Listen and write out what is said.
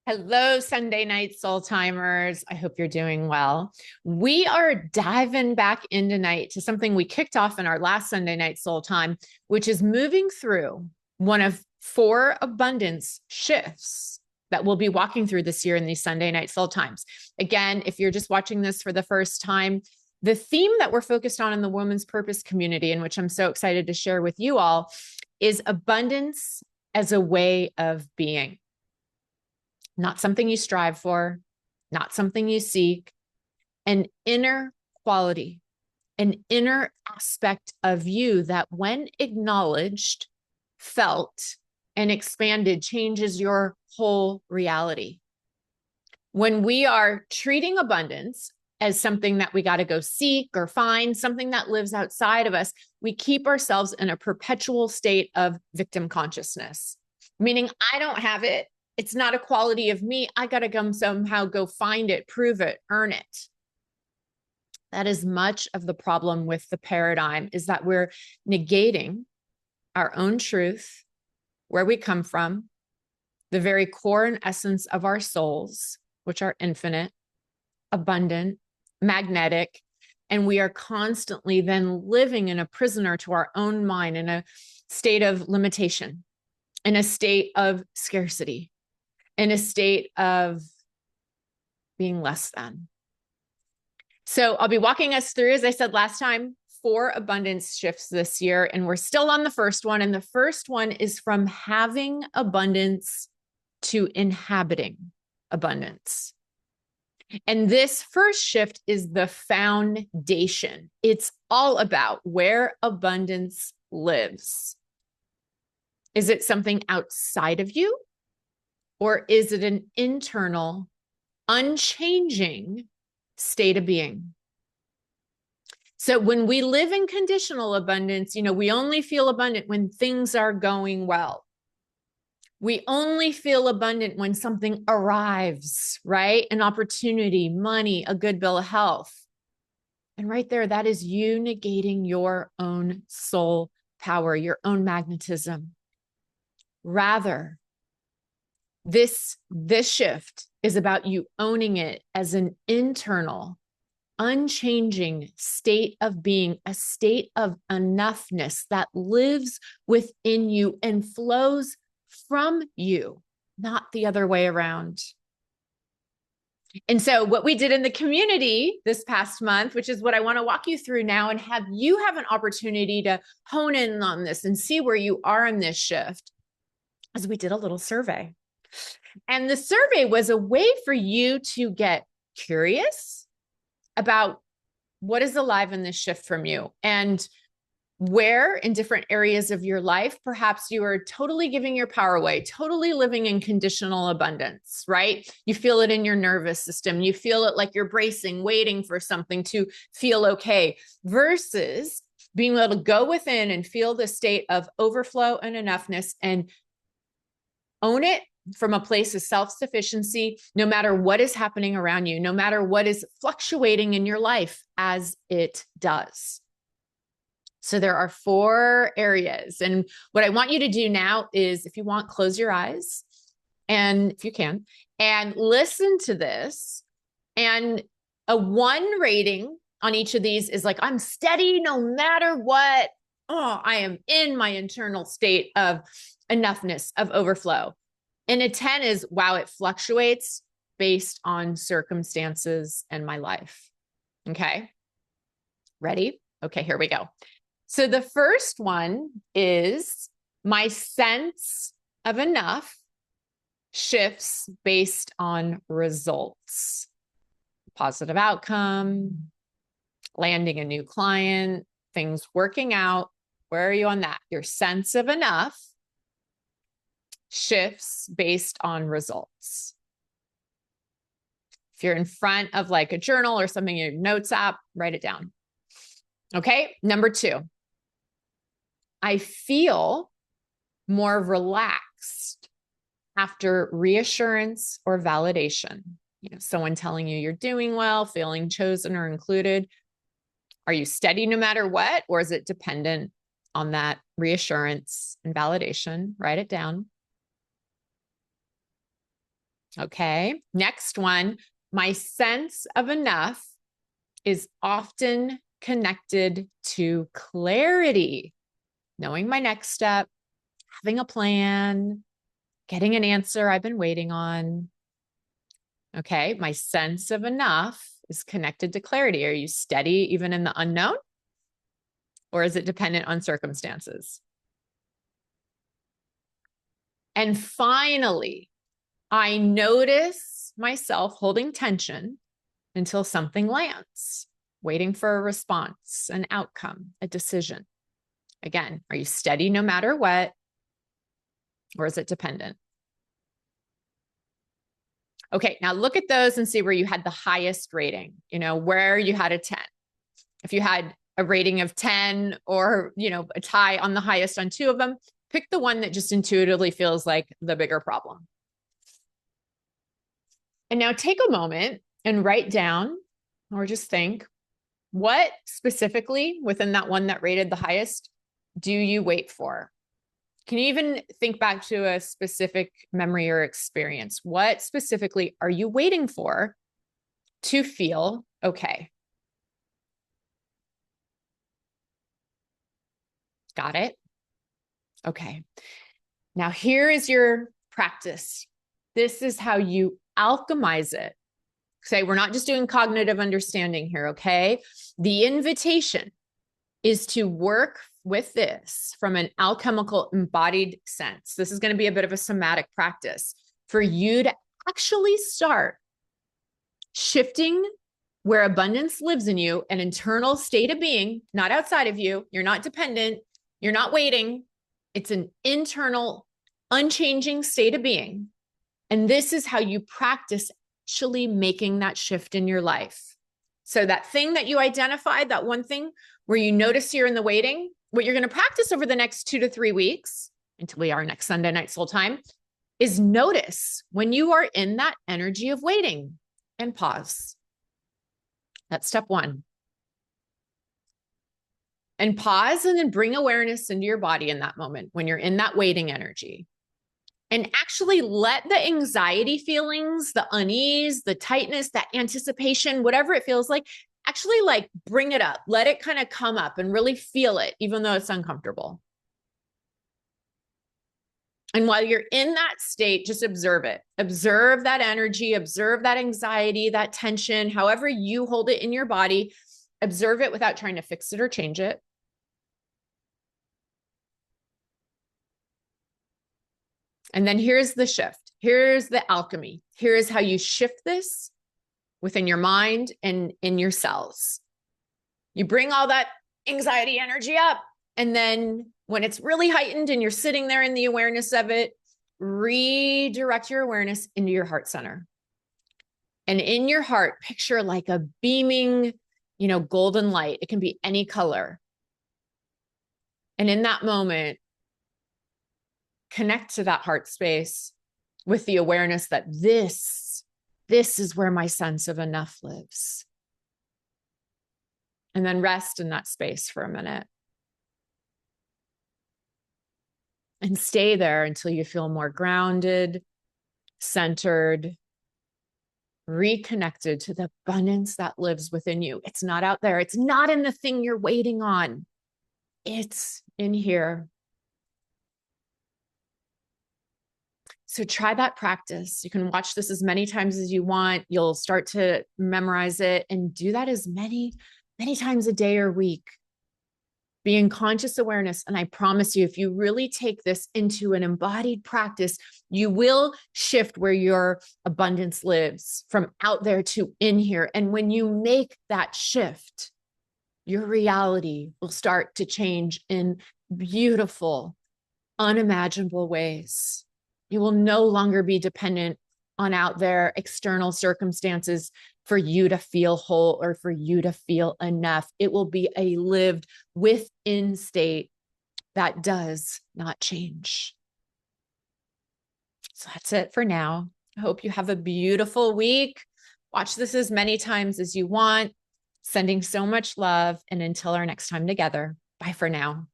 Hello, Sunday night soul timers. I hope you're doing well. We are diving back in tonight to something we kicked off in our last Sunday night soul time, which is moving through one of 4 abundance shifts that we'll be walking through this year in these Sunday night soul times. Again, if you're just watching this for the first time, the theme that we're focused on in the Women's Purpose community, and which I'm so excited to share with you all, is abundance as a way of being. Not something you strive for, not something you seek, an inner quality, an inner aspect of you that, when acknowledged, felt, and expanded, changes your whole reality. When we are treating abundance as something that we got to go seek or find, something that lives outside of us, we keep ourselves in a perpetual state of victim consciousness, meaning I don't have it. It's not a quality of me. I got to somehow go find it, prove it, earn it. That is much of the problem with the paradigm, is that we're negating our own truth, where we come from, the very core and essence of our souls, which are infinite, abundant, magnetic. And we are constantly then living in a prisoner to our own mind, in a state of limitation, in a state of scarcity, in a state of being less than. So I'll be walking us through, as I said last time, 4 abundance shifts this year, and we're still on the first one. And the first one is from having abundance to inhabiting abundance. And this first shift is the foundation. It's all about where abundance lives. Is it something outside of you? Or is it an internal, unchanging state of being? So when we live in conditional abundance, we only feel abundant when things are going well. We only feel abundant when something arrives, right? An opportunity, money, a good bill of health. And right there, that is you negating your own soul power, your own magnetism. Rather, this shift is about you owning it as an internal, unchanging state of being, a state of enoughness that lives within you and flows from you, not the other way around. And so what we did in the community this past month, which is what I want to walk you through now, and have you have an opportunity to hone in on this and see where you are in this shift, is we did a little survey. And the survey was a way for you to get curious about what is alive in this shift from you, and where in different areas of your life, perhaps you are totally giving your power away, totally living in conditional abundance, right? You feel it in your nervous system. You feel it like you're bracing, waiting for something to feel okay, versus being able to go within and feel the state of overflow and enoughness and own it from a place of self-sufficiency, no matter what is happening around you, no matter what is fluctuating in your life, as it does. So there are 4 areas. And what I want you to do now is, if you want, close your eyes, and if you can, and listen to this. And a 1 rating on each of these is like, I'm steady no matter what. Oh, I am in my internal state of enoughness, of overflow. And a 10 is, wow, it fluctuates based on circumstances and my life. Okay. Ready? Okay, here we go. So the first one is, my sense of enough shifts based on results. Positive outcome, landing a new client, things working out. Where are you on that? Your sense of enough shifts based on results. If you're in front of like a journal or something, your notes app, write it down. Okay. Number 2, I feel more relaxed after reassurance or validation. Someone telling you you're doing well, feeling chosen or included. Are you steady no matter what? Or is it dependent on that reassurance and validation? Write it down. Okay. Next one. My sense of enough is often connected to clarity, knowing my next step, having a plan, getting an answer I've been waiting on. Okay. My sense of enough is connected to clarity. Are you steady even in the unknown? Or is it dependent on circumstances? And finally, I notice myself holding tension until something lands, waiting for a response, an outcome, a decision. Again, are you steady no matter what? Or is it dependent? Okay, now look at those and see where you had the highest rating, where you had a 10. If you had a rating of 10 or, a tie on the highest on 2 of them, pick the one that just intuitively feels like the bigger problem. And now take a moment and write down or just think, what specifically within that one that rated the highest do you wait for? Can you even think back to a specific memory or experience? What specifically are you waiting for to feel okay? Got it? Okay. Now here is your practice. This is how you alchemize it. Say, we're not just doing cognitive understanding here, okay? The invitation is to work with this from an alchemical embodied sense. This is going to be a bit of a somatic practice for you to actually start shifting where abundance lives in you, an internal state of being, not outside of you. You're not dependent. You're not waiting. It's an internal, unchanging state of being. And this is how you practice actually making that shift in your life. So that thing that you identified, that one thing where you notice you're in the waiting, what you're going to practice over the next 2 to 3 weeks until we are next Sunday night soul time is notice when you are in that energy of waiting and pause. That's step 1. And pause and then bring awareness into your body in that moment when you're in that waiting energy. And actually let the anxiety feelings, the unease, the tightness, that anticipation, whatever it feels like, actually bring it up. Let it kind of come up and really feel it, even though it's uncomfortable. And while you're in that state, just observe it. Observe that energy, observe that anxiety, that tension, however you hold it in your body. Observe it without trying to fix it or change it. And then here's the shift. Here's the alchemy. Here's how you shift this within your mind and in your cells. You bring all that anxiety energy up. And then when it's really heightened and you're sitting there in the awareness of it, redirect your awareness into your heart center. And in your heart, picture like a beaming, golden light. It can be any color. And in that moment, connect to that heart space with the awareness that this is where my sense of enough lives. And then rest in that space for a minute. And stay there until you feel more grounded, centered, reconnected to the abundance that lives within you. It's not out there. It's not in the thing you're waiting on. It's in here. So try that practice. You can watch this as many times as you want. You'll start to memorize it and do that as many times a day or week. Be in conscious awareness. And I promise you, if you really take this into an embodied practice, you will shift where your abundance lives from out there to in here. And when you make that shift, your reality will start to change in beautiful, unimaginable ways. You will no longer be dependent on out there external circumstances for you to feel whole or for you to feel enough. It will be a lived within state that does not change. So that's it for now. I hope you have a beautiful week. Watch this as many times as you want. Sending so much love. And until our next time together, bye for now.